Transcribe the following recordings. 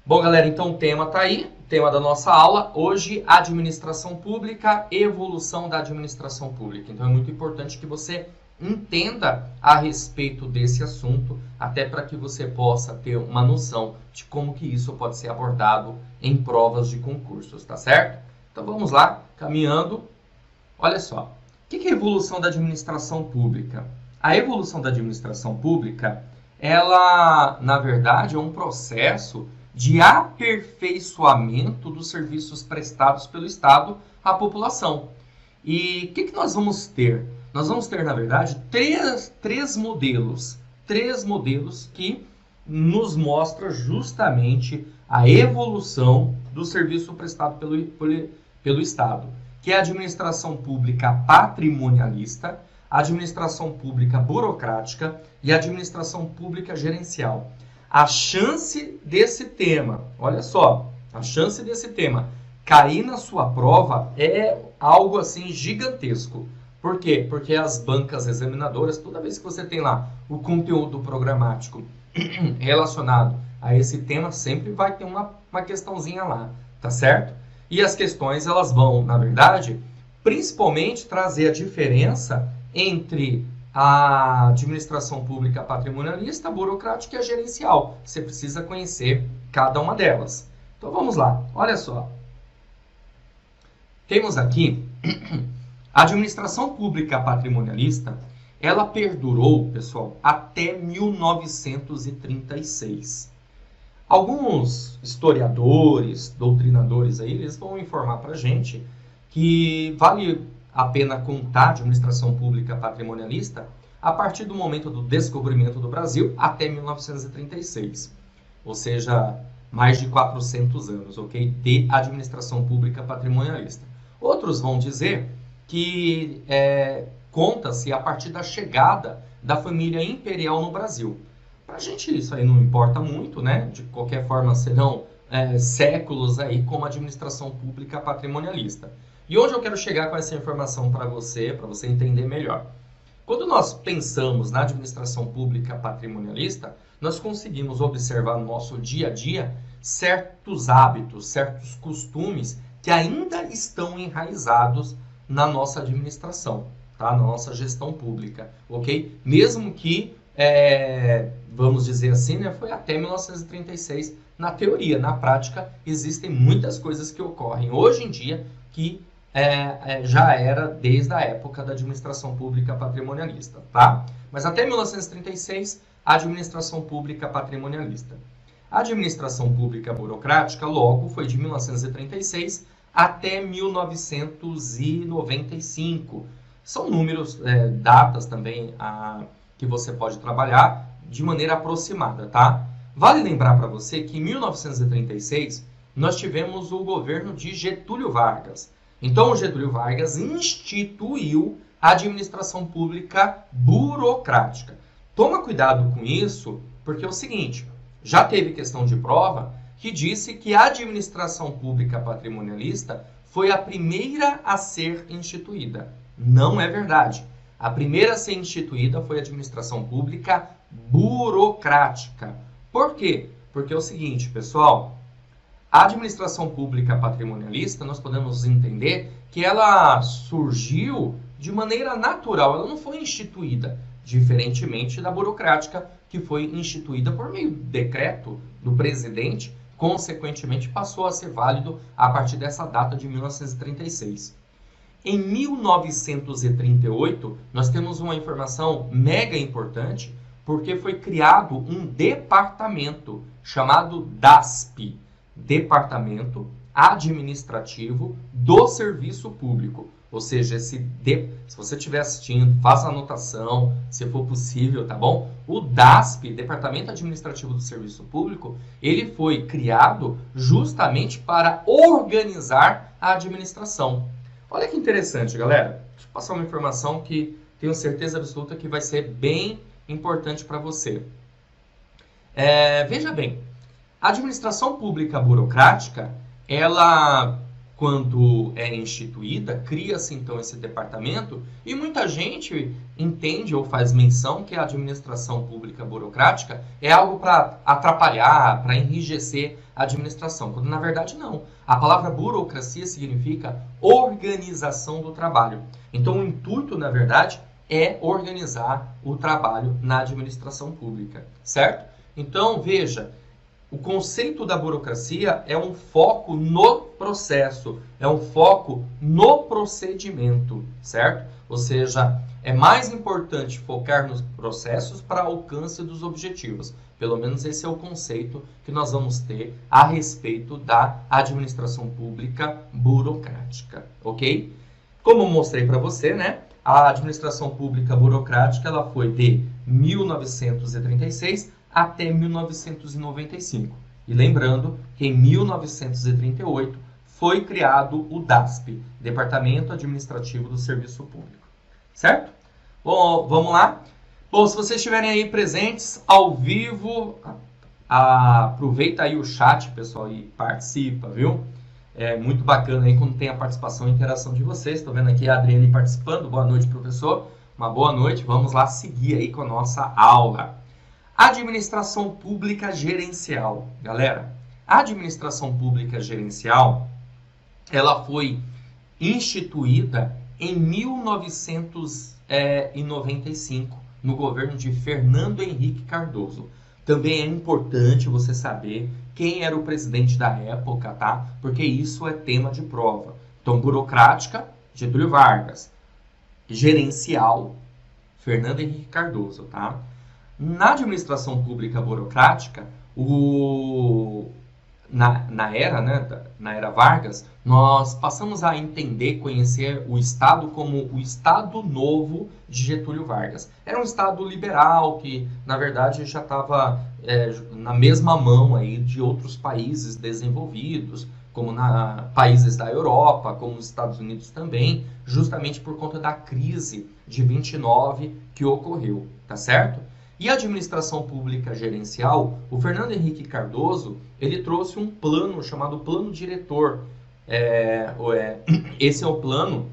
Bom, galera, então o tema está aí, o tema da nossa aula. Hoje, administração pública, evolução da administração pública. Então é muito importante que você entenda a respeito desse assunto, até para que você possa ter uma noção de como que isso pode ser abordado em provas de concursos, tá certo? Então vamos lá, caminhando. Olha só, o que é a evolução da administração pública? A evolução da administração pública, ela, na verdade, é um processo de aperfeiçoamento dos serviços prestados pelo Estado à população. E o que nós vamos ter? Nós vamos ter, na verdade, três modelos que nos mostram justamente a evolução do serviço prestado pelo Estado, que é a administração pública patrimonialista, a administração pública burocrática e a administração pública gerencial. A chance desse tema, olha só, a chance desse tema cair na sua prova é algo assim gigantesco. Por quê? Porque as bancas examinadoras, toda vez que você tem lá o conteúdo programático relacionado a esse tema, sempre vai ter uma questãozinha lá, tá certo? E as questões, elas vão, na verdade, principalmente trazer a diferença entre a administração pública patrimonialista, a burocrática e a gerencial. Você precisa conhecer cada uma delas. Então vamos lá, olha só. Temos aqui a administração pública patrimonialista, ela perdurou, pessoal, até 1936. Alguns historiadores, doutrinadores aí, eles vão informar para a gente que vale a pena contar a administração pública patrimonialista a partir do momento do descobrimento do Brasil até 1936. Ou seja, mais de 400 anos, ok? De administração pública patrimonialista. Outros vão dizer que conta-se a partir da chegada da família imperial no Brasil. Para a gente isso aí não importa muito, né? De qualquer forma serão séculos aí como administração pública patrimonialista. E onde eu quero chegar com essa informação para você entender melhor. Quando nós pensamos na administração pública patrimonialista, nós conseguimos observar no nosso dia a dia certos hábitos, certos costumes que ainda estão enraizados na nossa administração, tá? Na nossa gestão pública, ok? Mesmo que, vamos dizer assim, né, foi até 1936 na teoria. Na prática, existem muitas coisas que ocorrem hoje em dia que já era desde a época da administração pública patrimonialista, tá? Mas até 1936, a administração pública patrimonialista. A administração pública burocrática, logo, foi de 1936 até 1995. São números, datas também que você pode trabalhar de maneira aproximada, tá? Vale lembrar para você que em 1936 nós tivemos o governo de Getúlio Vargas. Então, o Getúlio Vargas instituiu a administração pública burocrática. Toma cuidado com isso, porque é o seguinte, já teve questão de prova que disse que a administração pública patrimonialista foi a primeira a ser instituída. Não é verdade. A primeira a ser instituída foi a administração pública burocrática. Por quê? Porque é o seguinte, pessoal, a administração pública patrimonialista, nós podemos entender que ela surgiu de maneira natural, ela não foi instituída, diferentemente da burocrática, que foi instituída por meio do decreto do presidente, consequentemente passou a ser válido a partir dessa data de 1936. Em 1938, nós temos uma informação mega importante, porque foi criado um departamento chamado DASP, Departamento Administrativo do Serviço Público. Ou seja, se você estiver assistindo, faça anotação, se for possível, tá bom? O DASP, Departamento Administrativo do Serviço Público, ele foi criado justamente para organizar a administração. Olha que interessante, galera. Deixa eu passar uma informação que tenho certeza absoluta que vai ser bem importante para você. Veja bem, a administração pública burocrática, ela quando é instituída, cria-se então esse departamento e muita gente entende ou faz menção que a administração pública burocrática é algo para atrapalhar, para enrijecer a administração, quando na verdade não. A palavra burocracia significa organização do trabalho. Então o intuito, na verdade, é organizar o trabalho na administração pública, certo? Então, veja, o conceito da burocracia é um foco no processo, é um foco no procedimento, certo? Ou seja, é mais importante focar nos processos para alcance dos objetivos. Pelo menos esse é o conceito que nós vamos ter a respeito da administração pública burocrática, ok? Como eu mostrei para você, né? A administração pública burocrática ela foi de 1936 até 1995. E lembrando que em 1938 foi criado o DASP, Departamento Administrativo do Serviço Público. Certo? Bom, vamos lá? Bom, se vocês estiverem aí presentes ao vivo, aproveita aí o chat, pessoal, e participa, viu? É muito bacana aí quando tem a participação e interação de vocês. Estou vendo aqui a Adriane participando. Boa noite, professor. Uma boa noite. Vamos lá seguir aí com a nossa aula. Administração pública gerencial. Galera, a administração pública gerencial, ela foi instituída em 1995, no governo de Fernando Henrique Cardoso. Também é importante você saber quem era o presidente da época, tá? Porque isso é tema de prova. Então, burocrática, Getúlio Vargas. Gerencial, Fernando Henrique Cardoso, tá? Na administração pública burocrática, na era Vargas, nós passamos a entender, conhecer o Estado como o Estado Novo de Getúlio Vargas. Era um Estado liberal que, na verdade, já estava na mesma mão aí de outros países desenvolvidos, como países da Europa, como os Estados Unidos também, justamente por conta da crise de 29 que ocorreu, tá certo? E a administração pública gerencial, o Fernando Henrique Cardoso, ele trouxe um plano chamado Plano Diretor. Esse é o plano,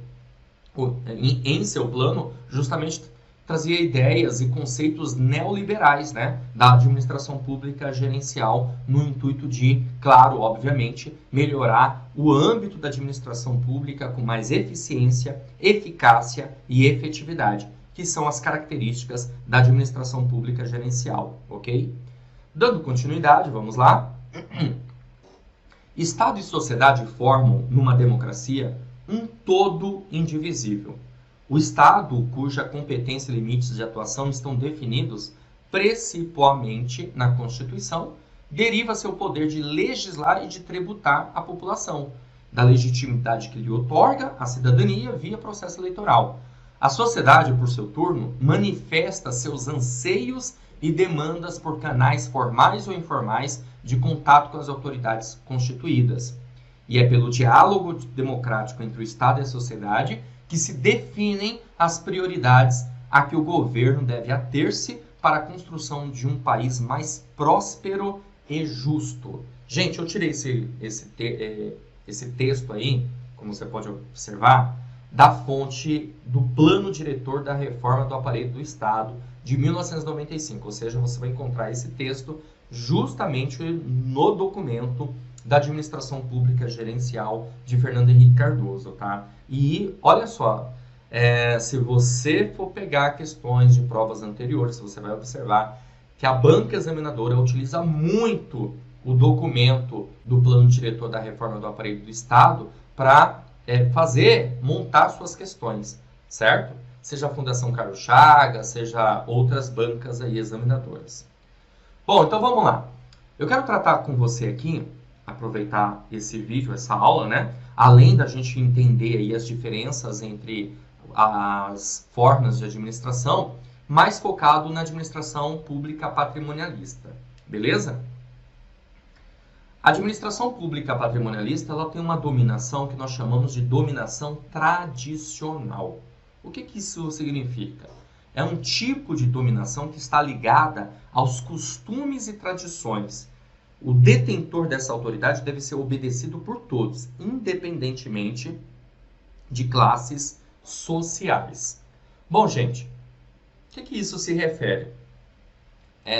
em seu plano, justamente trazia ideias e conceitos neoliberais, né, da administração pública gerencial, no intuito de, claro, obviamente, melhorar o âmbito da administração pública com mais eficiência, eficácia e efetividade, que são as características da administração pública gerencial, ok? Dando continuidade, vamos lá. Estado e sociedade formam, numa democracia, um todo indivisível. O Estado, cuja competência e limites de atuação estão definidos principalmente na Constituição, deriva seu poder de legislar e de tributar a população, da legitimidade que lhe outorga a cidadania via processo eleitoral. A sociedade, por seu turno, manifesta seus anseios e demandas por canais formais ou informais de contato com as autoridades constituídas. E é pelo diálogo democrático entre o Estado e a sociedade que se definem as prioridades a que o governo deve ater-se para a construção de um país mais próspero e justo. Gente, eu tirei esse texto aí, como você pode observar, da fonte do Plano Diretor da Reforma do Aparelho do Estado de 1995. Ou seja, você vai encontrar esse texto justamente no documento da Administração Pública Gerencial de Fernando Henrique Cardoso, tá? E olha só, se você for pegar questões de provas anteriores, você vai observar que a banca examinadora utiliza muito o documento do Plano Diretor da Reforma do Aparelho do Estado para montar suas questões, certo? Seja a Fundação Carlos Chagas, seja outras bancas aí examinadoras. Bom, então vamos lá. Eu quero tratar com você aqui, aproveitar esse vídeo, essa aula, né? Além da gente entender aí as diferenças entre as formas de administração, mais focado na administração pública patrimonialista, beleza? A administração pública patrimonialista ela tem uma dominação que nós chamamos de dominação tradicional. O que isso significa? É um tipo de dominação que está ligada aos costumes e tradições. o detentor dessa autoridade deve ser obedecido por todos, independentemente de classes sociais. Bom, gente, o que isso se refere?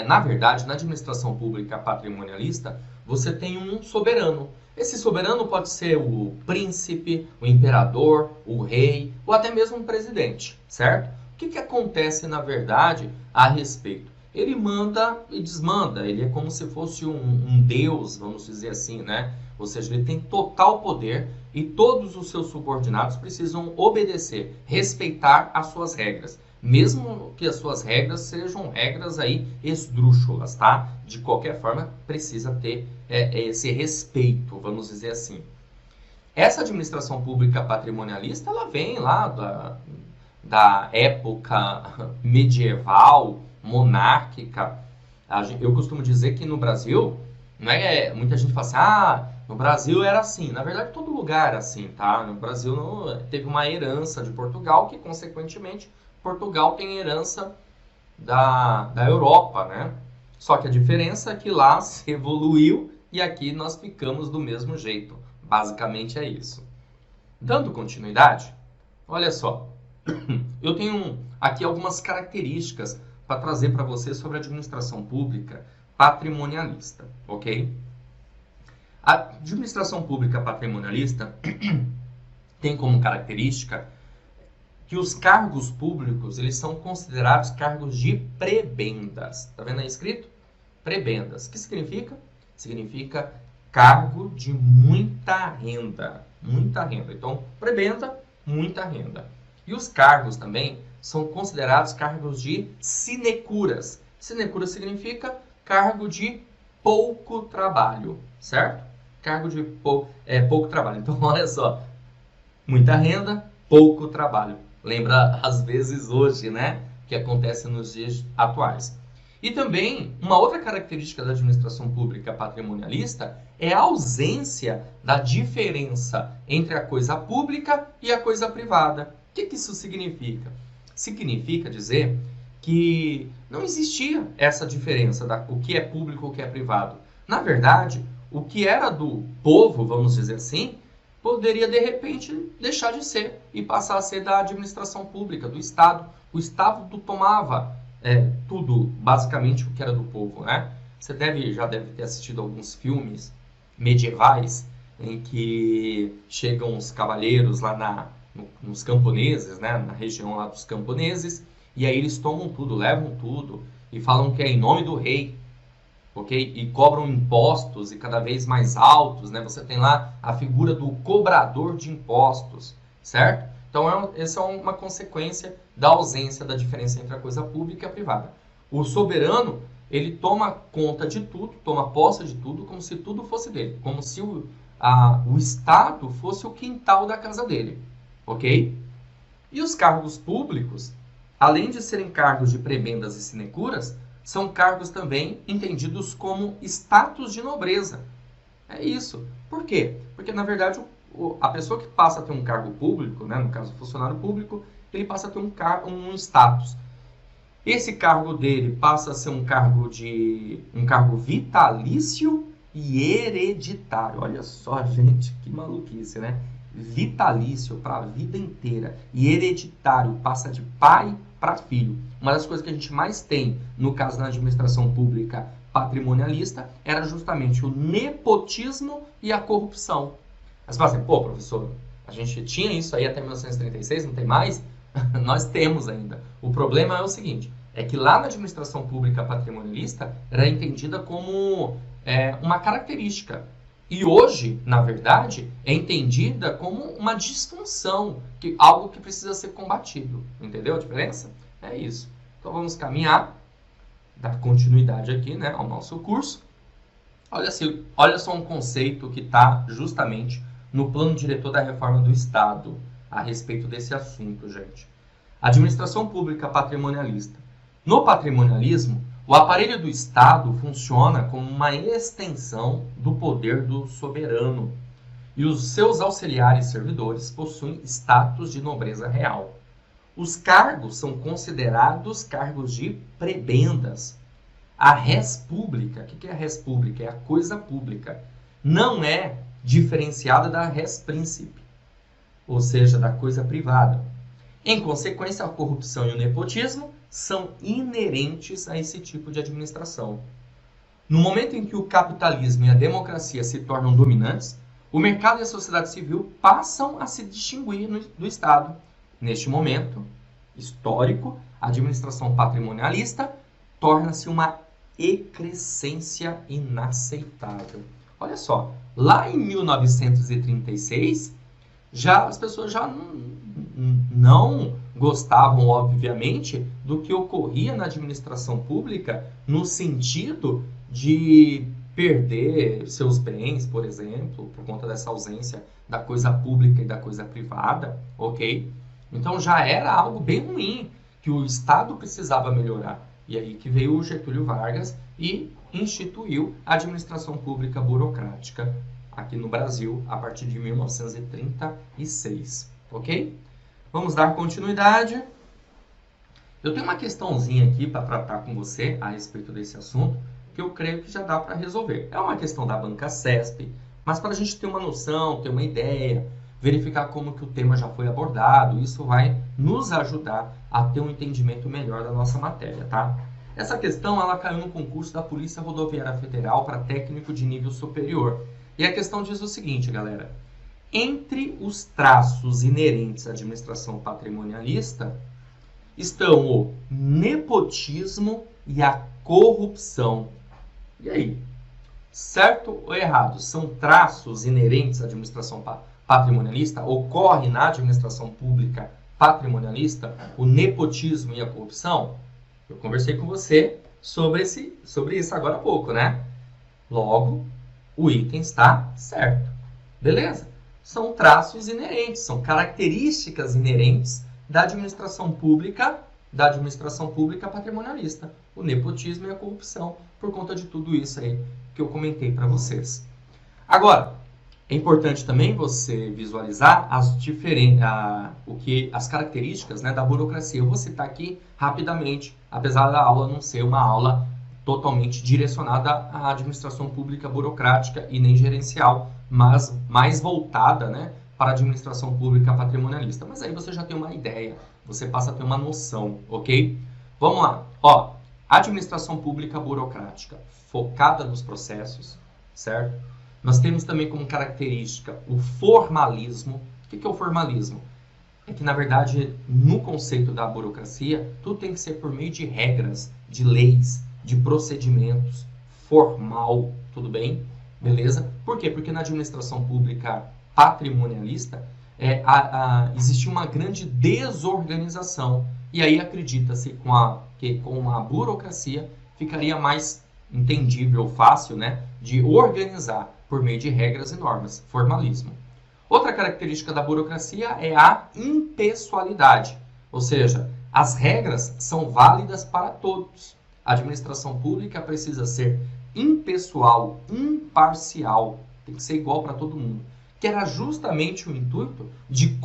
Na verdade, na administração pública patrimonialista, você tem um soberano. Esse soberano pode ser o príncipe, o imperador, o rei ou até mesmo um presidente, certo? O que acontece, na verdade, a respeito? Ele manda e desmanda, ele é como se fosse um deus, vamos dizer assim, né? Ou seja, ele tem total poder e todos os seus subordinados precisam obedecer, respeitar as suas regras. Mesmo que as suas regras sejam regras aí esdrúxulas, tá? De qualquer forma, precisa ter esse respeito, vamos dizer assim. Essa administração pública patrimonialista, ela vem lá da época medieval, monárquica. Eu costumo dizer que no Brasil, muita gente fala assim, no Brasil era assim. Na verdade, todo lugar era assim, tá? No Brasil teve uma herança de Portugal, que consequentemente Portugal tem herança da Europa, né? Só que a diferença é que lá se evoluiu e aqui nós ficamos do mesmo jeito. Basicamente é isso. Dando continuidade, olha só. Eu tenho aqui algumas características para trazer para você sobre a administração pública patrimonialista, ok? A administração pública patrimonialista tem como característica que os cargos públicos, eles são considerados cargos de prebendas. Tá vendo aí escrito? Prebendas. O que significa? Significa cargo de muita renda. Muita renda. Então, prebenda, muita renda. E os cargos também são considerados cargos de sinecuras. Sinecura significa cargo de pouco trabalho, certo? Cargo de pouco trabalho. Então, olha só. Muita renda, pouco trabalho. Lembra, às vezes, hoje, né? Que acontece nos dias atuais. E também, uma outra característica da administração pública patrimonialista é a ausência da diferença entre a coisa pública e a coisa privada. O que isso significa? Significa dizer que não existia essa diferença o que é público e o que é privado. Na verdade, o que era do povo, vamos dizer assim, poderia, de repente, deixar de ser e passar a ser da administração pública, do Estado. O Estado tomava tudo, basicamente, o que era do povo, né? Você já deve ter assistido alguns filmes medievais em que chegam os cavaleiros lá nos camponeses, né? Na região lá dos camponeses, e aí eles tomam tudo, levam tudo e falam que é em nome do rei. Okay? E cobram impostos e cada vez mais altos, né? Você tem lá a figura do cobrador de impostos, certo? Então, essa é uma consequência da ausência da diferença entre a coisa pública e a privada. O soberano, ele toma conta de tudo, toma posse de tudo, como se tudo fosse dele, como se o Estado fosse o quintal da casa dele, ok? E os cargos públicos, além de serem cargos de prebendas e sinecuras, são cargos também entendidos como status de nobreza. É isso. Por quê? Porque, na verdade, a pessoa que passa a ter um cargo público, né, no caso, o funcionário público, ele passa a ter um status. Esse cargo dele passa a ser um cargo vitalício e hereditário. Olha só, gente, que maluquice, né? Vitalício para a vida inteira e hereditário passa de pai para filho. Uma das coisas que a gente mais tem, no caso da administração pública patrimonialista, era justamente o nepotismo e a corrupção. Mas você fala assim, professor, a gente tinha isso aí até 1936, não tem mais? Nós temos ainda. O problema é o seguinte, é que lá na administração pública patrimonialista era entendida como uma característica. E hoje, na verdade, é entendida como uma disfunção, algo que precisa ser combatido. Entendeu a diferença? É isso. Então vamos caminhar, dar continuidade aqui, né, ao nosso curso. Olha só um conceito que está justamente no plano diretor da reforma do Estado a respeito desse assunto, gente. Administração pública patrimonialista. No patrimonialismo, o aparelho do Estado funciona como uma extensão do poder do soberano e os seus auxiliares servidores possuem status de nobreza real. Os cargos são considerados cargos de prebendas. A res pública, o que é a res pública? É a coisa pública. Não é diferenciada da res principe, ou seja, da coisa privada. Em consequência, a corrupção e o nepotismo são inerentes a esse tipo de administração. No momento em que o capitalismo e a democracia se tornam dominantes, o mercado e a sociedade civil passam a se distinguir do Estado. Neste momento histórico, a administração patrimonialista torna-se uma excrescência inaceitável. Olha só, lá em 1936, as pessoas já não gostavam, obviamente, do que ocorria na administração pública no sentido de perder seus bens, por exemplo, por conta dessa ausência da coisa pública e da coisa privada, ok? Então já era algo bem ruim, que o Estado precisava melhorar. E aí que veio o Getúlio Vargas e instituiu a administração pública burocrática aqui no Brasil a partir de 1936, ok? Vamos dar continuidade. Eu tenho uma questãozinha aqui para tratar com você a respeito desse assunto, que eu creio que já dá para resolver. É uma questão da banca CESP, mas para a gente ter uma noção, ter uma ideia, verificar como que o tema já foi abordado, isso vai nos ajudar a ter um entendimento melhor da nossa matéria, tá? Essa questão ela caiu no concurso da Polícia Rodoviária Federal para técnico de nível superior. E a questão diz o seguinte, galera. Entre os traços inerentes à administração patrimonialista estão o nepotismo e a corrupção. E aí? Certo ou errado? São traços inerentes à administração patrimonialista? Ocorre na administração pública patrimonialista o nepotismo e a corrupção? Eu conversei com você sobre isso agora há pouco, né? Logo, o item está certo. Beleza? São traços inerentes, são características inerentes da administração pública patrimonialista. O nepotismo e a corrupção, por conta de tudo isso aí que eu comentei para vocês. Agora, é importante também você visualizar as características, né, da burocracia. Eu vou citar aqui rapidamente, apesar da aula não ser uma aula totalmente direcionada à administração pública burocrática e nem gerencial, mas mais voltada, né, para a administração pública patrimonialista. Mas aí você já tem uma ideia, você passa a ter uma noção, ok? Vamos lá. Ó, administração pública burocrática, focada nos processos, certo? Nós temos também como característica o formalismo. O que é o formalismo? É que, na verdade, no conceito da burocracia, tudo tem que ser por meio de regras, de leis, de procedimentos, formal, tudo bem? Beleza? Por quê? Porque na administração pública patrimonialista existe uma grande desorganização. E aí acredita-se que com a burocracia ficaria mais entendível, fácil, né, de organizar por meio de regras e normas, formalismo. Outra característica da burocracia é a impessoalidade, ou seja, as regras são válidas para todos. A administração pública precisa ser impessoal, imparcial, tem que ser igual para todo mundo, que era justamente o intuito de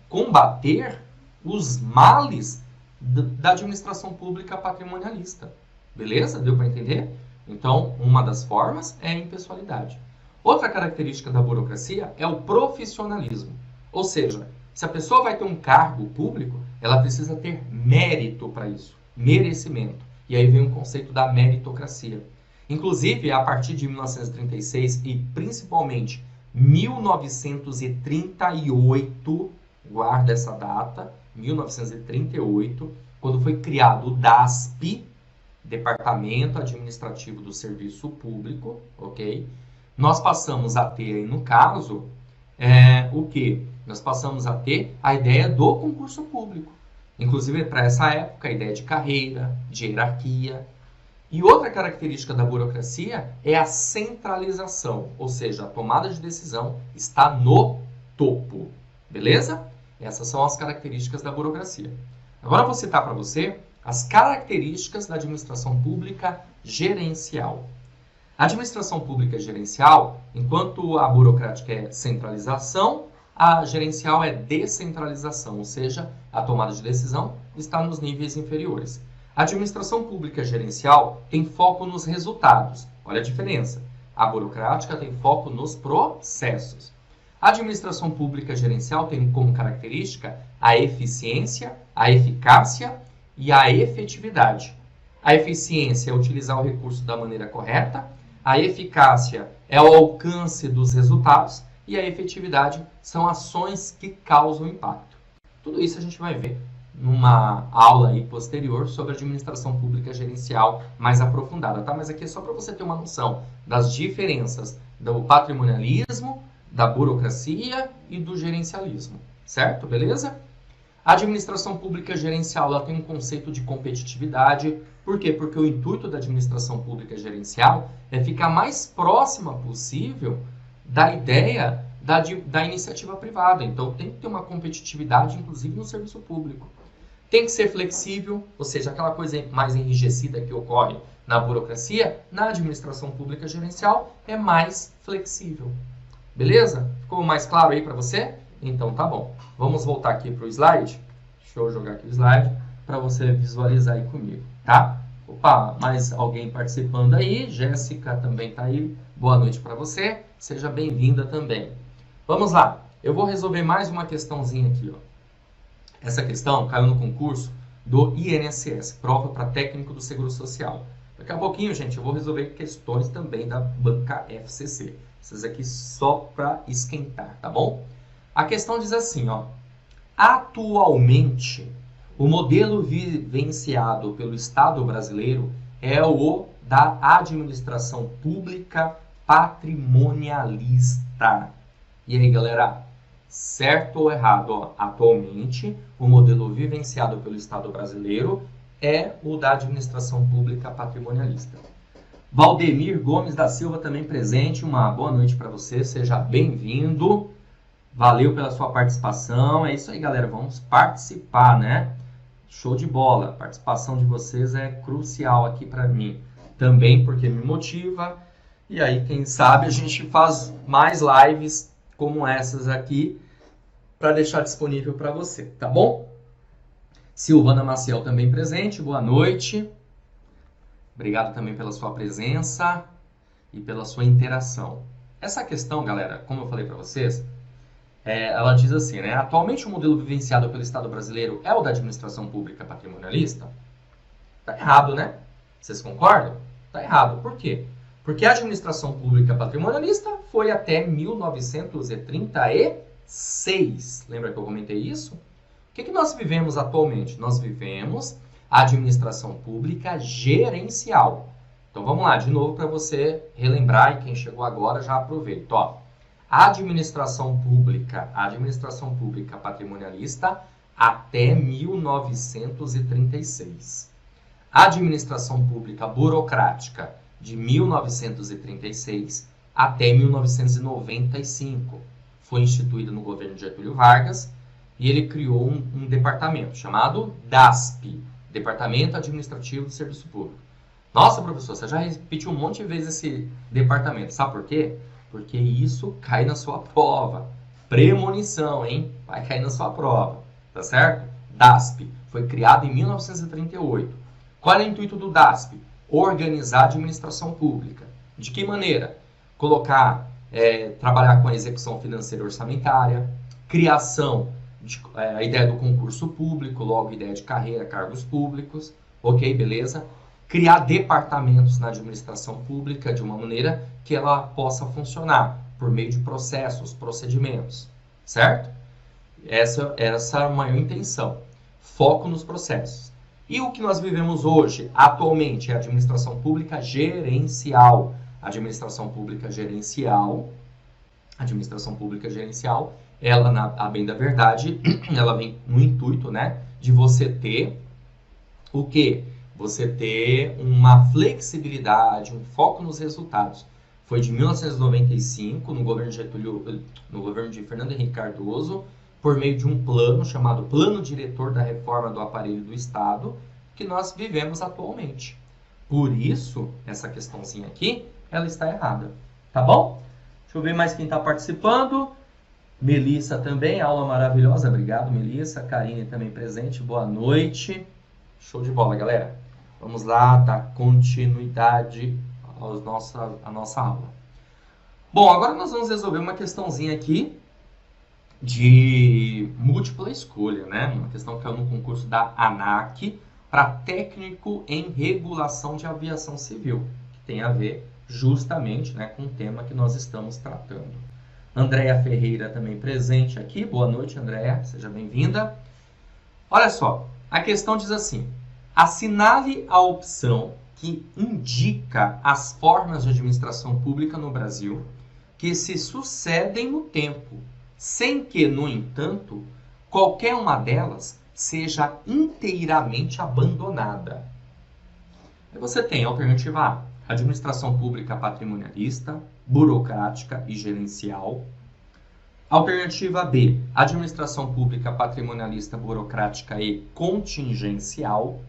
combater os males da administração pública patrimonialista. Beleza? Deu para entender? Então, uma das formas é a impessoalidade. Outra característica da burocracia é o profissionalismo. Ou seja, se a pessoa vai ter um cargo público, ela precisa ter mérito para isso, merecimento. E aí vem o conceito da meritocracia. Inclusive, a partir de 1936 e principalmente 1938, guarda essa data, 1938, quando foi criado o DASP, Departamento Administrativo do Serviço Público, ok? Nós passamos a ter, aí, no caso, o quê? Nós passamos a ter a ideia do concurso público. Inclusive, para essa época, a ideia de carreira, de hierarquia. E outra característica da burocracia é a centralização, ou seja, a tomada de decisão está no topo. Beleza? Essas são as características da burocracia. Agora eu vou citar para você as características da administração pública gerencial. A administração pública gerencial, enquanto a burocrática é centralização, a gerencial é descentralização, ou seja, a tomada de decisão está nos níveis inferiores. A administração pública gerencial tem foco nos resultados. Olha a diferença. A burocrática tem foco nos processos. A administração pública gerencial tem como característica a eficiência, a eficácia e a efetividade. A eficiência é utilizar o recurso da maneira correta, a eficácia é o alcance dos resultados e a efetividade são ações que causam impacto. Tudo isso a gente vai ver numa aula aí posterior sobre administração pública gerencial mais aprofundada, tá? Mas aqui é só para você ter uma noção das diferenças do patrimonialismo, da burocracia e do gerencialismo, certo? Beleza? A administração pública gerencial ela tem um conceito de competitividade. Por quê? Porque o intuito da administração pública gerencial é ficar mais próxima possível da ideia da iniciativa privada. Então, tem que ter uma competitividade, inclusive no serviço público. Tem que ser flexível, ou seja, aquela coisa mais enrijecida que ocorre na burocracia, na administração pública gerencial é mais flexível. Beleza? Ficou mais claro aí para você? Então tá bom. Vamos voltar aqui para o slide. Deixa eu jogar aqui o slide para você visualizar aí comigo, tá? Opa, mais alguém participando aí. Jéssica também tá aí. Boa noite para você. Seja bem-vinda também. Vamos lá. Eu vou resolver mais uma questãozinha aqui, ó. Essa questão caiu no concurso do INSS, prova para técnico do Seguro Social. Daqui a pouquinho, gente, eu vou resolver questões também da banca FCC. Essas aqui só para esquentar, tá bom? A questão diz assim, ó. Atualmente, o modelo vivenciado pelo Estado brasileiro é o da administração pública patrimonialista. E aí, galera? Certo ou errado? Ó, atualmente, o modelo vivenciado pelo Estado brasileiro é o da administração pública patrimonialista. Valdemir Gomes da Silva também presente. Uma boa noite para você. Seja bem-vindo. Valeu pela sua participação. É isso aí, galera. Vamos participar, né? Show de bola. A participação de vocês é crucial aqui para mim. Também porque me motiva. E aí, quem sabe, a gente faz mais lives como essas aqui, para deixar disponível para você, tá bom? Silvana Maciel também presente, boa noite. Obrigado também pela sua presença e pela sua interação. Essa questão, galera, como eu falei para vocês, ela diz assim, né? Atualmente o modelo vivenciado pelo Estado brasileiro é o da administração pública patrimonialista? Tá errado, né? Vocês concordam? Tá errado. Por quê? Porque a administração pública patrimonialista foi até 1936. Lembra que eu comentei isso? O que nós vivemos atualmente? Nós vivemos a administração pública gerencial. Então vamos lá, de novo para você relembrar e quem chegou agora já aproveita. Ó, a administração pública patrimonialista até 1936. A administração pública burocrática de 1936 até 1995. Foi instituído no governo de Getúlio Vargas e ele criou um departamento chamado DASP, Departamento Administrativo do Serviço Público. Nossa, professor, você já repetiu um monte de vezes esse departamento. Sabe por quê? Porque isso cai na sua prova. Premonição, hein? Vai cair na sua prova, tá certo? DASP foi criado em 1938. Qual é o intuito do DASP? Organizar a administração pública. De que maneira? Trabalhar com a execução financeira orçamentária, criação, a ideia do concurso público, logo ideia de carreira, cargos públicos, ok, beleza? Criar departamentos na administração pública de uma maneira que ela possa funcionar por meio de processos, procedimentos, certo? Essa é a maior intenção. Foco nos processos. E o que nós vivemos hoje, atualmente, é a administração pública gerencial. A administração pública gerencial, ela, a bem da verdade, ela vem no intuito, né, de você ter o quê? Você ter uma flexibilidade, um foco nos resultados. Foi de 1995, no governo de Fernando Henrique Cardoso, por meio de um plano chamado Plano Diretor da Reforma do Aparelho do Estado, que nós vivemos atualmente. Por isso, essa questãozinha aqui, ela está errada. Tá bom? Deixa eu ver mais quem está participando. Melissa também, aula maravilhosa. Obrigado, Melissa. Karine também presente. Boa noite. Show de bola, galera. Vamos lá dar continuidade à nossa aula. Bom, agora nós vamos resolver uma questãozinha aqui de múltipla escolha, né? Uma questão que caiu no concurso da ANAC para técnico em regulação de aviação civil, que tem a ver justamente, né, com o tema que nós estamos tratando. Andréia Ferreira também presente aqui. Boa noite, Andréia. Seja bem-vinda. Olha só, a questão diz assim: assinale a opção que indica as formas de administração pública no Brasil que se sucedem no tempo, sem que, no entanto, qualquer uma delas seja inteiramente abandonada. Aí você tem a alternativa A, administração pública patrimonialista, burocrática e gerencial. Alternativa B, administração pública patrimonialista, burocrática e contingencial.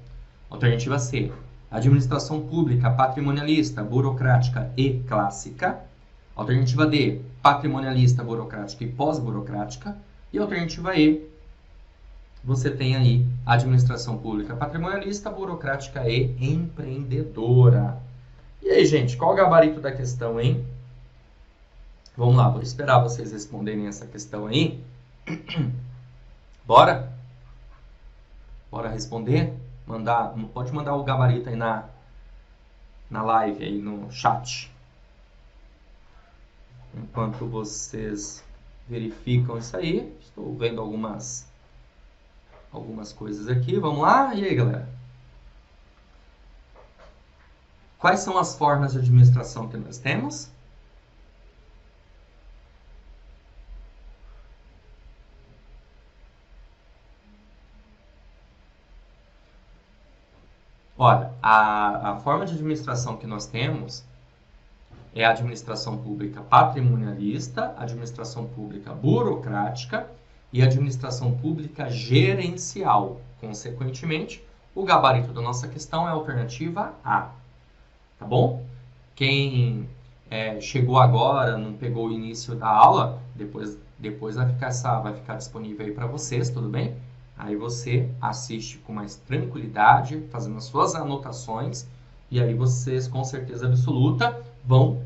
Alternativa C, administração pública patrimonialista, burocrática e clássica. Alternativa D, patrimonialista, burocrática e pós-burocrática. E alternativa E, você tem aí administração pública patrimonialista, burocrática e empreendedora. E aí, gente, qual o gabarito da questão, hein? Vamos lá, vou esperar vocês responderem essa questão aí. Bora? Bora responder? Pode mandar o gabarito aí na live, aí no chat. Enquanto vocês verificam isso aí, estou vendo algumas coisas aqui. Vamos lá? E aí, galera? Quais são as formas de administração que nós temos? Olha, a forma de administração que nós temos é a administração pública patrimonialista, administração pública burocrática e administração pública gerencial. Consequentemente, o gabarito da nossa questão é a alternativa A. Tá bom? Quem chegou agora, não pegou o início da aula, depois vai ficar disponível aí para vocês, tudo bem? Aí você assiste com mais tranquilidade, fazendo as suas anotações, e aí vocês, com certeza absoluta, vão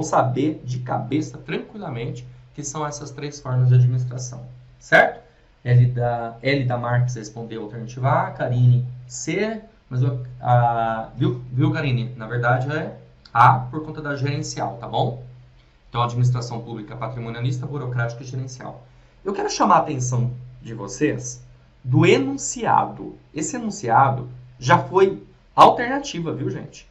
saber de cabeça, tranquilamente, que são essas três formas de administração, certo? L da Marques respondeu a alternativa A, Karine C, mas viu, Karine? Na verdade é A por conta da gerencial, tá bom? Então, administração pública patrimonialista, burocrática e gerencial. Eu quero chamar a atenção de vocês do enunciado. Esse enunciado já foi alternativa, viu, gente?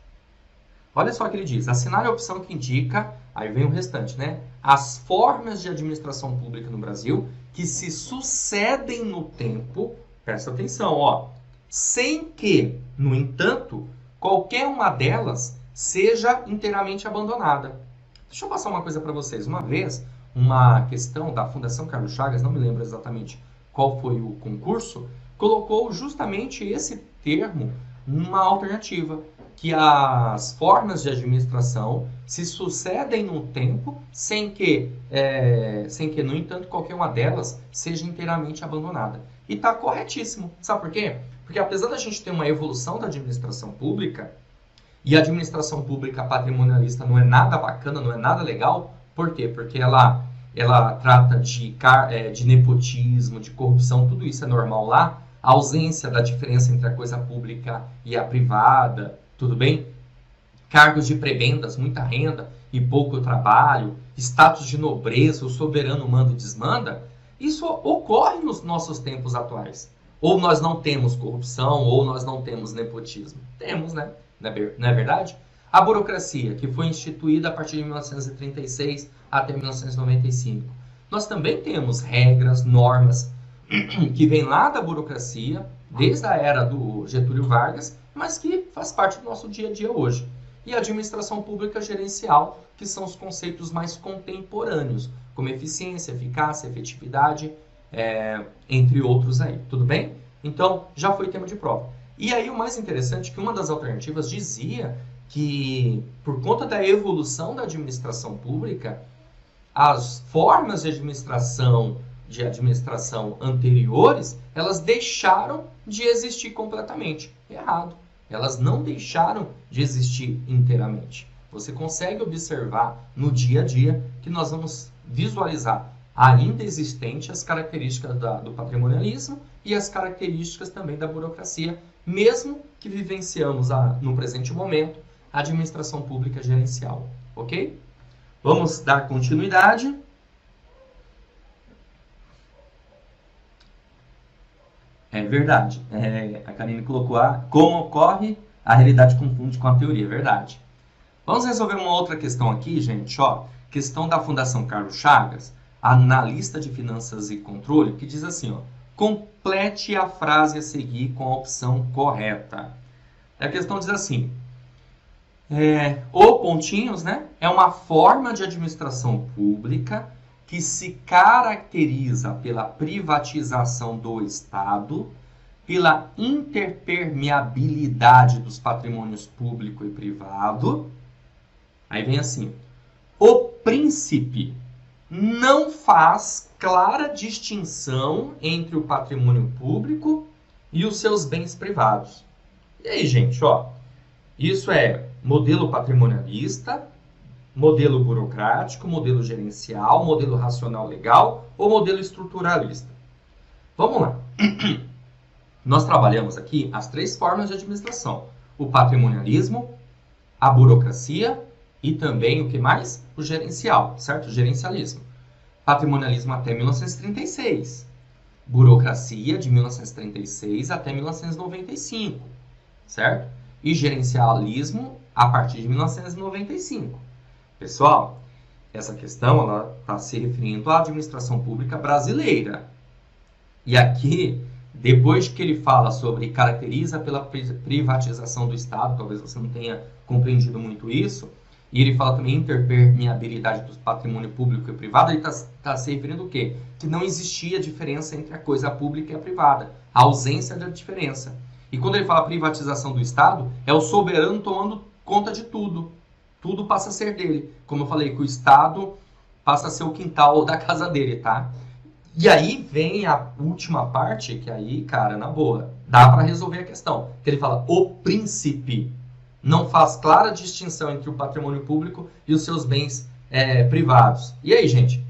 Olha só o que ele diz. Assinale a opção que indica, aí vem o restante, né? As formas de administração pública no Brasil que se sucedem no tempo, presta atenção, ó, sem que, no entanto, qualquer uma delas seja inteiramente abandonada. Deixa eu passar uma coisa para vocês. Uma vez, uma questão da Fundação Carlos Chagas, não me lembro exatamente qual foi o concurso, colocou justamente esse termo numa alternativa, que as formas de administração se sucedem no tempo sem que, no entanto, qualquer uma delas seja inteiramente abandonada. E está corretíssimo. Sabe por quê? Porque apesar da gente ter uma evolução da administração pública, e a administração pública patrimonialista não é nada bacana, não é nada legal, por quê? Porque ela trata de nepotismo, de corrupção, tudo isso é normal lá, a ausência da diferença entre a coisa pública e a privada, tudo bem? Cargos de prebendas, muita renda e pouco trabalho, status de nobreza, o soberano manda e desmanda, isso ocorre nos nossos tempos atuais. Ou nós não temos corrupção, ou nós não temos nepotismo. Temos, né? Não é verdade? A burocracia, que foi instituída a partir de 1936 até 1995. Nós também temos regras, normas, que vêm lá da burocracia, desde a era do Getúlio Vargas, mas que faz parte do nosso dia a dia hoje. E a administração pública gerencial, que são os conceitos mais contemporâneos, como eficiência, eficácia, efetividade, entre outros aí, tudo bem? Então, já foi tema de prova. E aí o mais interessante é que uma das alternativas dizia que, por conta da evolução da administração pública, as formas de administração anteriores, elas deixaram de existir completamente. Errado. Elas não deixaram de existir inteiramente. Você consegue observar no dia a dia que nós vamos visualizar ainda existente as características do patrimonialismo e as características também da burocracia, mesmo que vivenciamos no presente momento a administração pública gerencial. Ok? Vamos dar continuidade. É verdade. A Karine colocou como ocorre, a realidade confunde com a teoria. É verdade. Vamos resolver uma outra questão aqui, gente. Ó, questão da Fundação Carlos Chagas, analista de finanças e controle, que diz assim, ó, complete a frase a seguir com a opção correta. A questão diz assim, o pontinhos, né, é uma forma de administração pública que se caracteriza pela privatização do Estado, pela interpermeabilidade dos patrimônios público e privado. Aí vem assim, o príncipe não faz clara distinção entre o patrimônio público e os seus bens privados. E aí, gente, ó, isso é modelo patrimonialista, modelo burocrático, modelo gerencial, modelo racional legal ou modelo estruturalista? Vamos lá. Nós trabalhamos aqui as 3 formas de administração. O patrimonialismo, a burocracia e também o que mais? O gerencial, certo? O gerencialismo. Patrimonialismo até 1936. Burocracia de 1936 até 1995, certo? E gerencialismo a partir de 1995. Pessoal, essa questão está se referindo à administração pública brasileira. E aqui, depois que ele fala sobre caracteriza pela privatização do Estado, talvez você não tenha compreendido muito isso, e ele fala também interpermeabilidade do patrimônio público e privado, ele está se referindo o quê? Que não existia diferença entre a coisa pública e a privada, a ausência da diferença. E quando ele fala privatização do Estado, é o soberano tomando conta de tudo. Tudo passa a ser dele. Como eu falei, que o Estado passa a ser o quintal da casa dele, tá? E aí vem a última parte, que aí, cara, na boa, dá para resolver a questão. Que ele fala, o príncipe não faz clara distinção entre o patrimônio público e os seus bens privados. E aí, gente?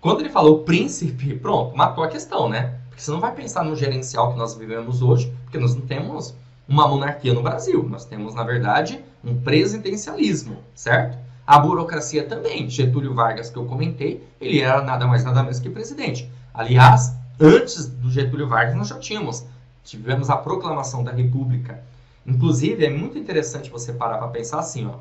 Quando ele falou príncipe, pronto, matou a questão, né? Porque você não vai pensar no gerencial que nós vivemos hoje, porque nós não temos uma monarquia no Brasil. Nós temos, na verdade, um presidencialismo, certo? A burocracia também. Getúlio Vargas, que eu comentei, ele era nada mais nada menos que presidente. Aliás, antes do Getúlio Vargas, nós já tivemos a proclamação da República. Inclusive, é muito interessante você parar para pensar assim, ó,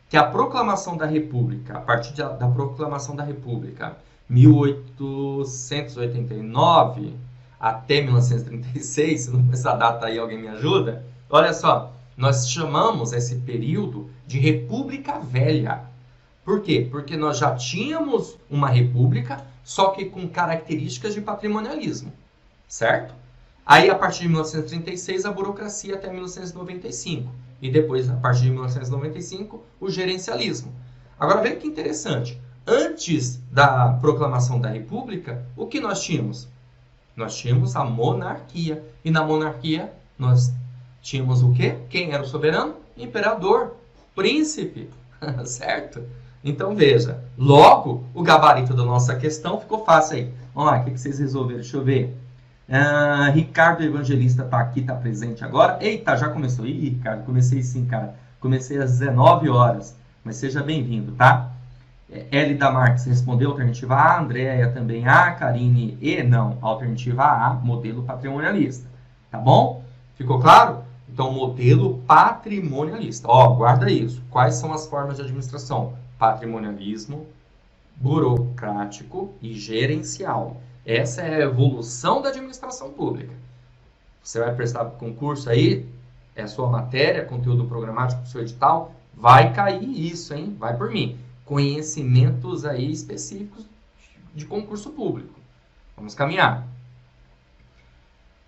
que a proclamação da República, a partir da proclamação da República, 1889 até 1936, se não for essa data aí, alguém me ajuda? Olha só, nós chamamos esse período de República Velha. Por quê? Porque nós já tínhamos uma república, só que com características de patrimonialismo, certo? Aí, a partir de 1936, a burocracia até 1995. E depois, a partir de 1995, o gerencialismo. Agora, veja que interessante. Antes da proclamação da República, o que nós tínhamos? Nós tínhamos a monarquia. E na monarquia, nós tínhamos o quê? Quem era o soberano? Imperador, príncipe, certo? Então, veja. Logo, o gabarito da nossa questão ficou fácil aí. Vamos lá, o que vocês resolveram? Deixa eu ver. Ricardo Evangelista está aqui, está presente agora. Eita, já começou. Ih, Ricardo, comecei sim, cara. Comecei às 19 horas. Mas seja bem-vindo, tá? Elida Marques respondeu alternativa A, Andréia também A, Karine E, não, alternativa A, modelo patrimonialista. Tá bom? Ficou claro? Então, modelo patrimonialista. Ó, guarda isso. Quais são as formas de administração? Patrimonialismo, burocrático e gerencial. Essa é a evolução da administração pública. Você vai prestar concurso aí, é a sua matéria, conteúdo programático do seu edital, vai cair isso, hein? Vai por mim. Conhecimentos aí específicos de concurso público. Vamos caminhar.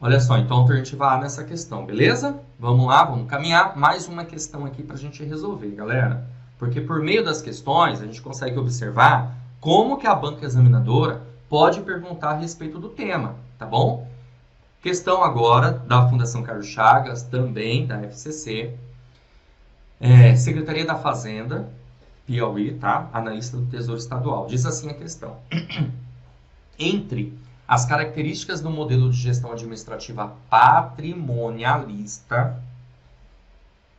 Olha só, então alternativa A nessa questão, beleza? Vamos lá, vamos caminhar. Mais uma questão aqui para a gente resolver, galera. Porque por meio das questões, a gente consegue observar como que a banca examinadora pode perguntar a respeito do tema, tá bom? Questão agora da Fundação Carlos Chagas, também da FCC. Secretaria da Fazenda, Piauí, tá? Analista do Tesouro Estadual. Diz assim a questão. Entre as características do modelo de gestão administrativa patrimonialista,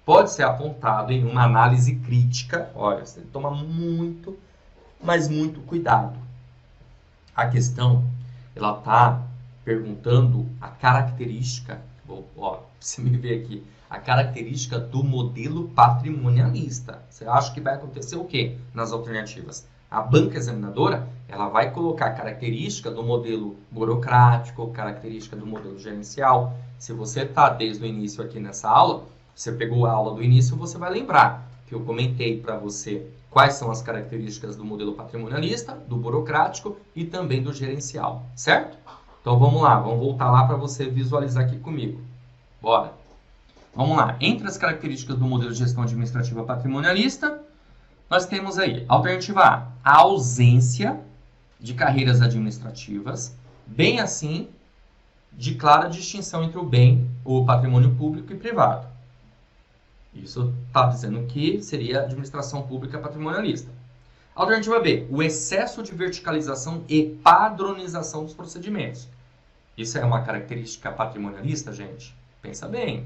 pode ser apontado em uma análise crítica. Olha, você tem que tomar muito, mas muito cuidado. A questão, ela está perguntando a característica, você me vê aqui, a característica do modelo patrimonialista. Você acha que vai acontecer o quê nas alternativas? A banca examinadora, ela vai colocar a característica do modelo burocrático, característica do modelo gerencial. Se você está desde o início aqui nessa aula, você pegou a aula do início, você vai lembrar que eu comentei para você quais são as características do modelo patrimonialista, do burocrático e também do gerencial, certo? Então vamos lá, vamos voltar lá para você visualizar aqui comigo. Bora! Vamos lá, entre as características do modelo de gestão administrativa patrimonialista, nós temos aí, alternativa A ausência de carreiras administrativas, bem assim, de clara distinção entre o bem, o patrimônio público e privado. Isso está dizendo que seria administração pública patrimonialista. Alternativa B, o excesso de verticalização e padronização dos procedimentos. Isso é uma característica patrimonialista, gente? Pensa bem.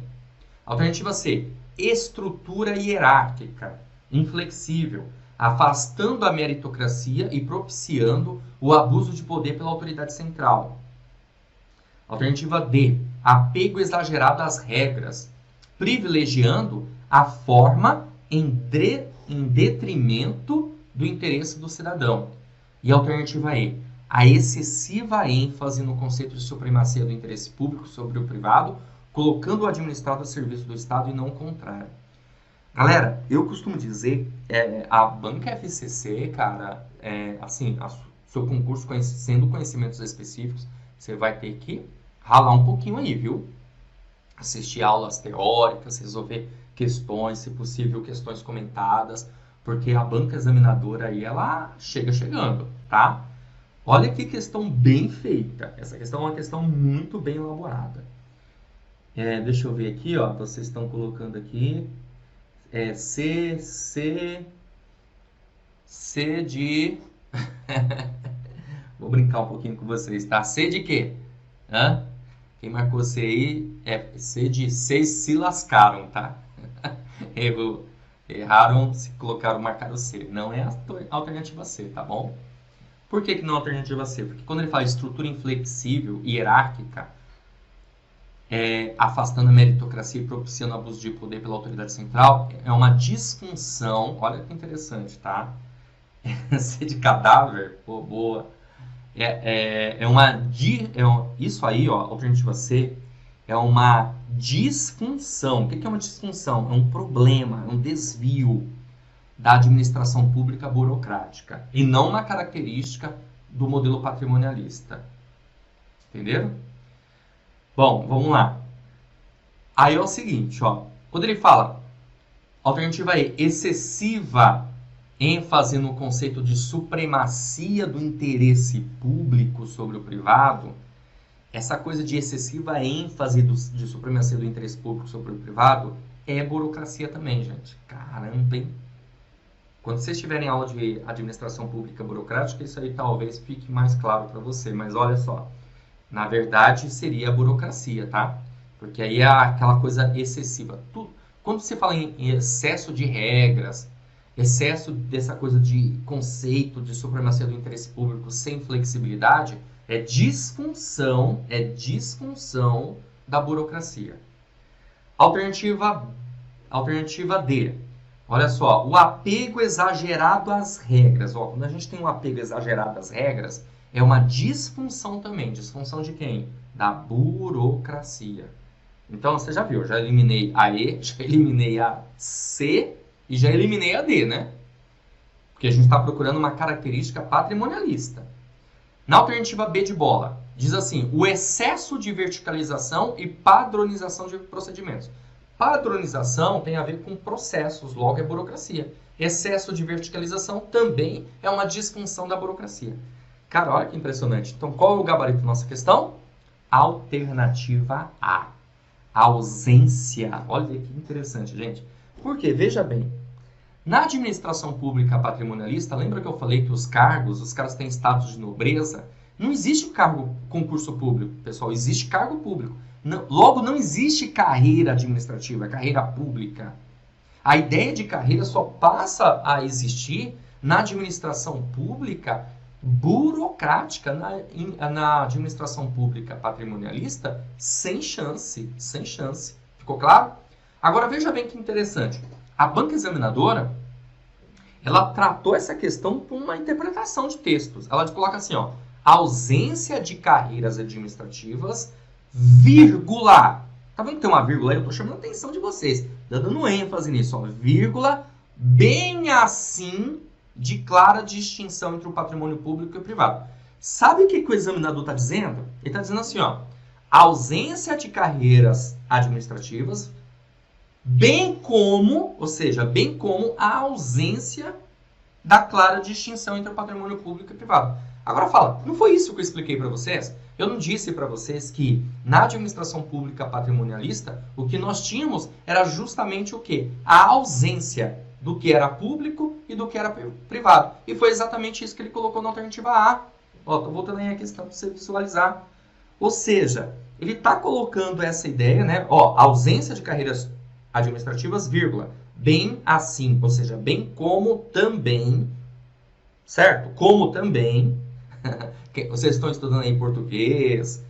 Alternativa C, estrutura hierárquica, inflexível, afastando a meritocracia e propiciando o abuso de poder pela autoridade central. Alternativa D, apego exagerado às regras, privilegiando a forma em detrimento do interesse do cidadão. E alternativa E, a excessiva ênfase no conceito de supremacia do interesse público sobre o privado, colocando o administrado a serviço do Estado e não o contrário. Galera, eu costumo dizer, a banca FCC, cara, assim, seu concurso sendo conhecimentos específicos, você vai ter que ralar um pouquinho aí, viu? Assistir aulas teóricas, resolver questões, se possível, questões comentadas, porque a banca examinadora aí, ela chegando, tá? Olha que questão bem feita. Essa questão é uma questão muito bem elaborada. Deixa eu ver aqui, ó, vocês estão colocando aqui, C de... Vou brincar um pouquinho com vocês, tá? C de quê? Hã? Quem marcou C aí C de vocês se lascaram, tá? Erraram, se marcaram C. Não é a alternativa C, tá bom? Por que não a alternativa C? Porque quando ele fala estrutura inflexível e hierárquica, afastando a meritocracia e propiciando abuso de poder pela autoridade central, é uma disfunção, olha que interessante, tá? C de cadáver, pô, boa. Isso aí, ó, alternativa C, é uma disfunção. O que é uma disfunção? É um problema, é um desvio da administração pública burocrática e não uma característica do modelo patrimonialista. Entenderam? Bom, vamos lá. Aí é o seguinte, ó, quando ele fala, alternativa E, excessiva ênfase no conceito de supremacia do interesse público sobre o privado, essa coisa de excessiva ênfase de supremacia do interesse público sobre o privado é burocracia também, gente. Caramba, hein? Quando vocês tiverem aula de administração pública burocrática, isso aí talvez fique mais claro para você. Mas olha só, na verdade seria a burocracia, tá? Porque aí é aquela coisa excessiva. Quando você fala em excesso de regras, excesso dessa coisa de conceito de supremacia do interesse público sem flexibilidade, é disfunção da burocracia. Alternativa D. Olha só, o apego exagerado às regras. Ó, quando a gente tem um apego exagerado às regras, é uma disfunção também. Disfunção de quem? Da burocracia. Então, você já viu, já eliminei a E, já eliminei a C e já eliminei a D, né? Porque a gente está procurando uma característica patrimonialista. Na alternativa B de bola, diz assim, o excesso de verticalização e padronização de procedimentos. Padronização tem a ver com processos, logo é burocracia. Excesso de verticalização também é uma disfunção da burocracia. Cara, olha que impressionante. Então, qual é o gabarito da nossa questão? Alternativa A. Ausência. Olha que interessante, gente. Por quê? Veja bem. Na administração pública patrimonialista, lembra que eu falei que os caras têm status de nobreza? Não existe concurso público, pessoal. Existe cargo público. Logo, não existe carreira administrativa, carreira pública. A ideia de carreira só passa a existir na administração pública burocrática, na administração pública patrimonialista, sem chance, sem chance. Ficou claro? Agora, veja bem que interessante. A banca examinadora, ela tratou essa questão com uma interpretação de textos. Ela coloca assim, ó, ausência de carreiras administrativas, vírgula. Tá vendo que tem uma vírgula aí? Eu tô chamando a atenção de vocês. Tá dando ênfase nisso, ó. Vírgula, bem assim, de clara distinção entre o patrimônio público e o privado. Sabe o que o examinador está dizendo? Ele está dizendo assim, ó, ausência de carreiras administrativas, bem como, ou seja, bem como a ausência da clara distinção entre o patrimônio público e privado. Agora fala, não foi isso que eu expliquei para vocês? Eu não disse para vocês que na administração pública patrimonialista, o que nós tínhamos era justamente o quê? A ausência do que era público e do que era privado. E foi exatamente isso que ele colocou na alternativa A. Ó, tô voltando aí aqui para você visualizar. Ou seja, ele está colocando essa ideia, né? Ó, ausência de carreiras administrativas, vírgula, bem assim, ou seja, bem como também, certo? Como também, vocês estão estudando aí português,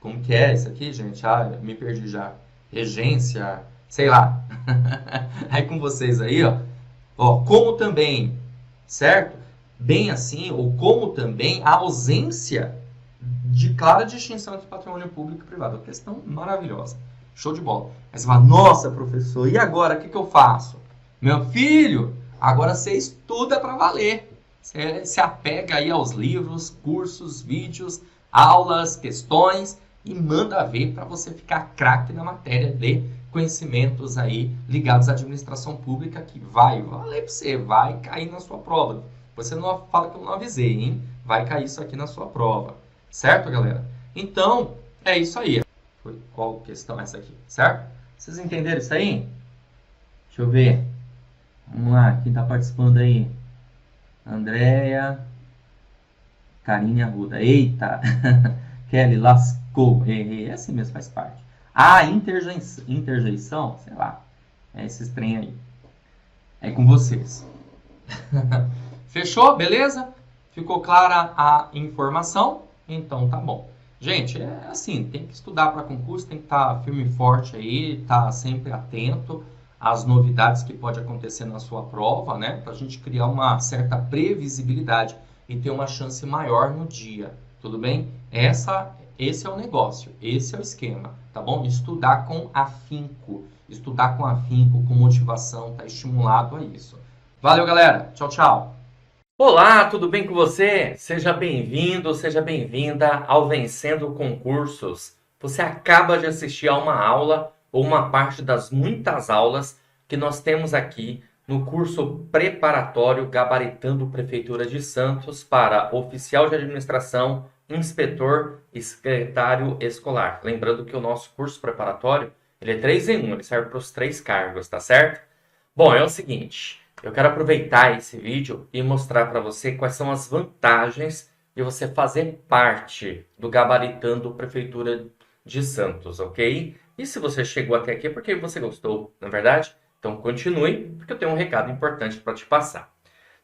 como que é isso aqui, gente? Ah, me perdi já. Regência, sei lá. Aí com vocês aí, ó, como também, certo? Bem assim, ou como também, a ausência de clara distinção entre patrimônio público e privado. Uma questão maravilhosa. Show de bola. Aí você fala, nossa, professor, e agora? O que eu faço? Meu filho, agora você estuda para valer. Você se apega aí aos livros, cursos, vídeos, aulas, questões e manda ver para você ficar craque na matéria de conhecimentos aí ligados à administração pública que vai valer para você, vai cair na sua prova. Você não fala que eu não avisei, hein? Vai cair isso aqui na sua prova. Certo, galera? Então, é isso aí. Qual questão é essa aqui, certo? Vocês entenderam isso aí? Deixa eu ver. Vamos lá, quem está participando aí? Andréia, Karine Arruda. Eita! Kelly, lascou. Errei. É assim mesmo, faz parte. Ah, interjeição, sei lá. É esses trem aí. É com vocês. Fechou? Beleza? Ficou clara a informação? Então tá bom. Gente, é assim, tem que estudar para concurso, tem que estar firme e forte aí, estar sempre atento às novidades que pode acontecer na sua prova, né? Para a gente criar uma certa previsibilidade e ter uma chance maior no dia, tudo bem? Esse é o negócio, esse é o esquema, tá bom? Estudar com afinco, com motivação, tá estimulado a isso. Valeu, galera. Tchau, tchau. Olá, tudo bem com você? Seja bem-vindo, seja bem-vinda ao Vencendo Concursos. Você acaba de assistir a uma aula ou uma parte das muitas aulas que nós temos aqui no curso preparatório Gabaritando Prefeitura de Santos para oficial de administração, inspetor e secretário escolar. Lembrando que o nosso curso preparatório ele é 3 em 1, ele serve para os 3 cargos, tá certo? Bom, é o seguinte... Eu quero aproveitar esse vídeo e mostrar para você quais são as vantagens de você fazer parte do Gabaritando Prefeitura de Santos, ok? E se você chegou até aqui é porque você gostou, não é verdade? Então continue, porque eu tenho um recado importante para te passar.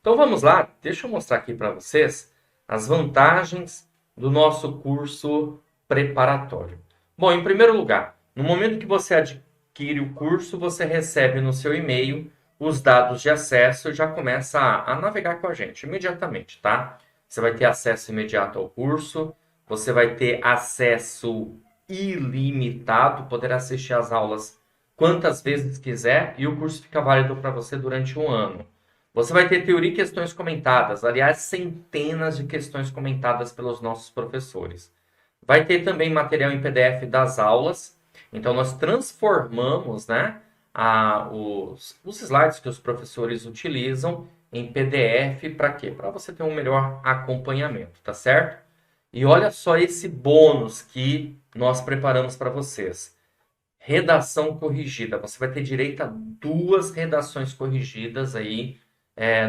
Então vamos lá, deixa eu mostrar aqui para vocês as vantagens do nosso curso preparatório. Bom, em primeiro lugar, no momento que você adquire o curso, você recebe no seu e-mail os dados de acesso e já começa a navegar com a gente imediatamente, tá? Você vai ter acesso imediato ao curso, você vai ter acesso ilimitado, poder assistir às aulas quantas vezes quiser e o curso fica válido para você durante um ano. Você vai ter teoria e questões comentadas, aliás, centenas de questões comentadas pelos nossos professores. Vai ter também material em PDF das aulas, então nós transformamos, né? Os slides que os professores utilizam em PDF para quê? Para você ter um melhor acompanhamento, tá certo? E olha só esse bônus que nós preparamos para vocês. Redação corrigida. Você vai ter direito a 2 redações corrigidas aí,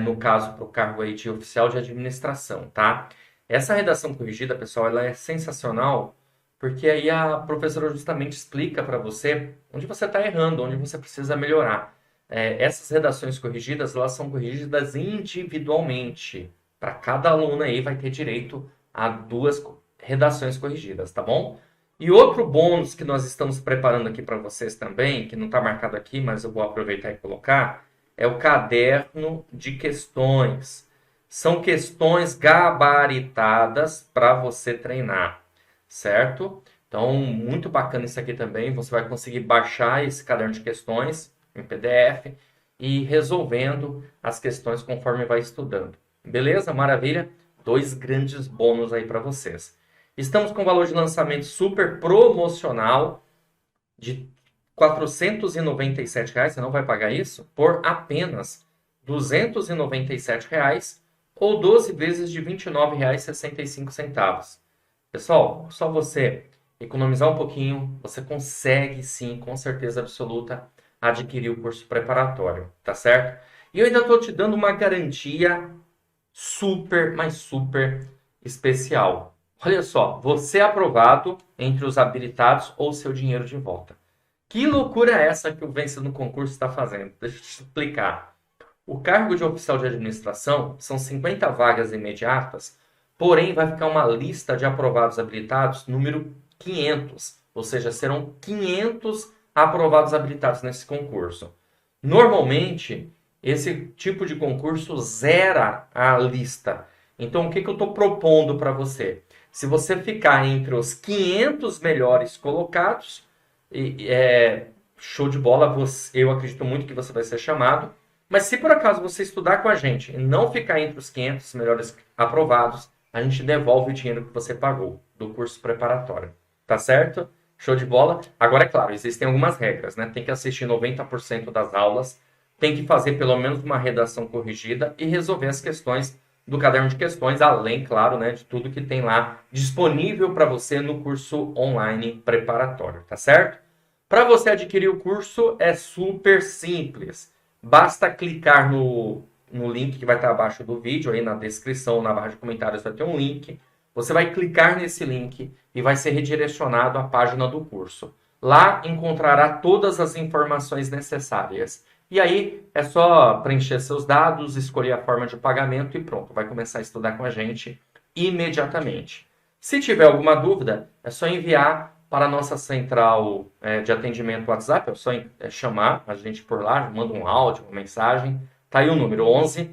no caso, para o cargo aí de oficial de administração, tá? Essa redação corrigida, pessoal, ela é sensacional, porque aí a professora justamente explica para você onde você está errando, onde você precisa melhorar. Essas redações corrigidas, elas são corrigidas individualmente. Para cada aluno aí vai ter direito a 2 redações corrigidas, tá bom? E outro bônus que nós estamos preparando aqui para vocês também, que não está marcado aqui, mas eu vou aproveitar e colocar, é o caderno de questões. São questões gabaritadas para você treinar, certo? Então, muito bacana isso aqui também. Você vai conseguir baixar esse caderno de questões em PDF e ir resolvendo as questões conforme vai estudando. Beleza? Maravilha? 2 grandes bônus aí para vocês. Estamos com valor de lançamento super promocional de R$ 497, você não vai pagar isso, por apenas R$ 297 ou 12 vezes de R$ 29,65. Pessoal, só você economizar um pouquinho, você consegue sim, com certeza absoluta, adquirir o curso preparatório, tá certo? E eu ainda estou te dando uma garantia super, mas super especial. Olha só, você é aprovado entre os habilitados ou seu dinheiro de volta. Que loucura é essa que o Vença no Concurso está fazendo? Deixa eu te explicar. O cargo de oficial de administração são 50 vagas imediatas, porém vai ficar uma lista de aprovados habilitados número 500, ou seja, serão 500 aprovados habilitados nesse concurso. Normalmente, esse tipo de concurso zera a lista. Então, o que eu estou propondo para você? Se você ficar entre os 500 melhores colocados, show de bola, eu acredito muito que você vai ser chamado. Mas se por acaso você estudar com a gente e não ficar entre os 500 melhores aprovados, a gente devolve o dinheiro que você pagou do curso preparatório. Tá certo? Show de bola? Agora, é claro, existem algumas regras, né? Tem que assistir 90% das aulas, tem que fazer pelo menos uma redação corrigida e resolver as questões do caderno de questões, além, claro, né, de tudo que tem lá disponível para você no curso online preparatório, tá certo? Para você adquirir o curso é super simples. Basta clicar no link que vai estar abaixo do vídeo, aí na descrição, na barra de comentários vai ter um link. Você vai clicar nesse link e vai ser redirecionado à página do curso. Lá encontrará todas as informações necessárias. E aí é só preencher seus dados, escolher a forma de pagamento e pronto, vai começar a estudar com a gente imediatamente. Se tiver alguma dúvida, é só enviar para a nossa central de atendimento WhatsApp, é só chamar a gente por lá, manda um áudio, uma mensagem. Tá aí o número 11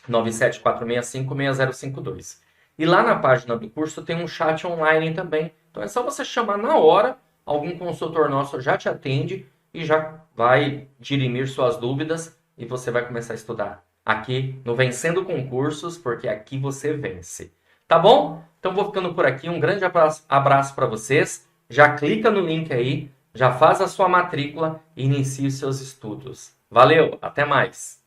97465 6052. E lá na página do curso tem um chat online também. Então é só você chamar na hora, algum consultor nosso já te atende e já vai dirimir suas dúvidas e você vai começar a estudar aqui no Vencendo Concursos, porque aqui você vence. Tá bom? Então vou ficando por aqui. Um grande abraço para vocês. Já clica no link aí, já faz a sua matrícula e inicie os seus estudos. Valeu, até mais!